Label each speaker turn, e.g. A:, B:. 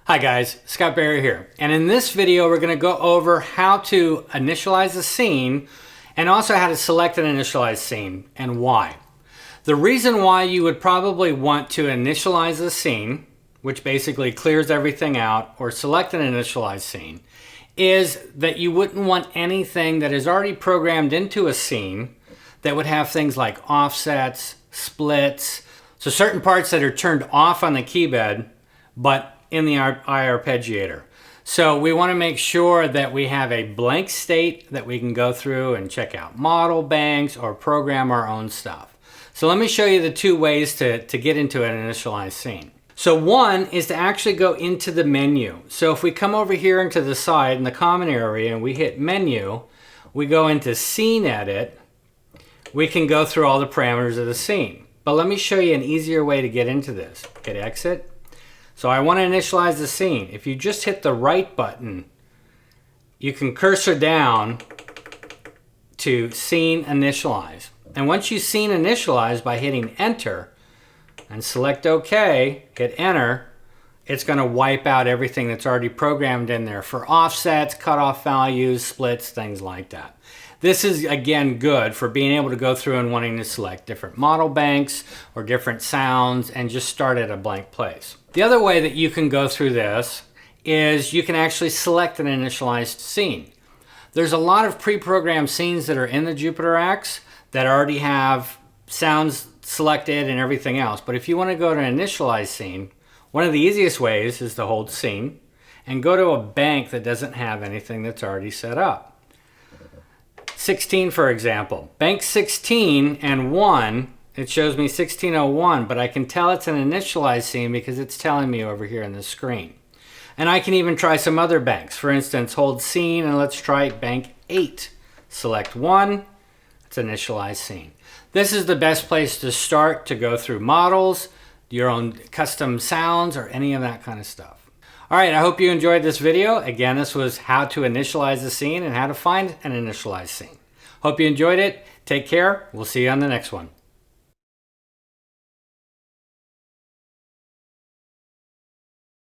A: Hi guys, Scott Barry here. And in this video, we're going to go over how to initialize a scene and also how to select and initialize scene and why. The reason why you would probably want to initialize a scene, which basically clears everything out, or select an initialize scene, is that you wouldn't want anything that is already programmed into a scene that would have things like offsets, splits, so certain parts that are turned off on the keybed, but in the iArpeggiator. So we want to make sure that we have a blank state that we can go through and check out model banks or program our own stuff. So let me show you the two ways to get into an initialized scene. So one is to actually go into the menu. So if we come over here into the side in the common area and we hit menu, we go into scene edit, we can go through all the parameters of the scene. But let me show you an easier way to get into this. Hit exit. So I want to initialize the scene. If you just hit the right button, you can cursor down to scene initialize. And once you scene initialize by hitting enter and select OK, hit enter, it's going to wipe out everything that's already programmed in there for offsets, cutoff values, splits, things like that. This is, again, good for being able to go through and wanting to select different model banks or different sounds and just start at a blank place. The other way that you can go through this is you can actually select an initialized scene. There's a lot of pre-programmed scenes that are in the Jupiter-X that already have sounds selected and everything else. But if you want to go to an initialized scene, one of the easiest ways is to hold scene and go to a bank that doesn't have anything that's already set up. 16, for example. Bank 16 and 1, it shows me 1601, but I can tell it's an initialized scene because it's telling me over here on the screen. And I can even try some other banks. For instance, hold scene and let's try bank 8. Select 1, it's initialized scene. This is the best place to start to go through models, your own custom sounds, or any of that kind of stuff. All right, I hope you enjoyed this video. Again, this was how to initialize a scene and how to find an initialized scene. Hope you enjoyed it. Take care. We'll see you on the next one.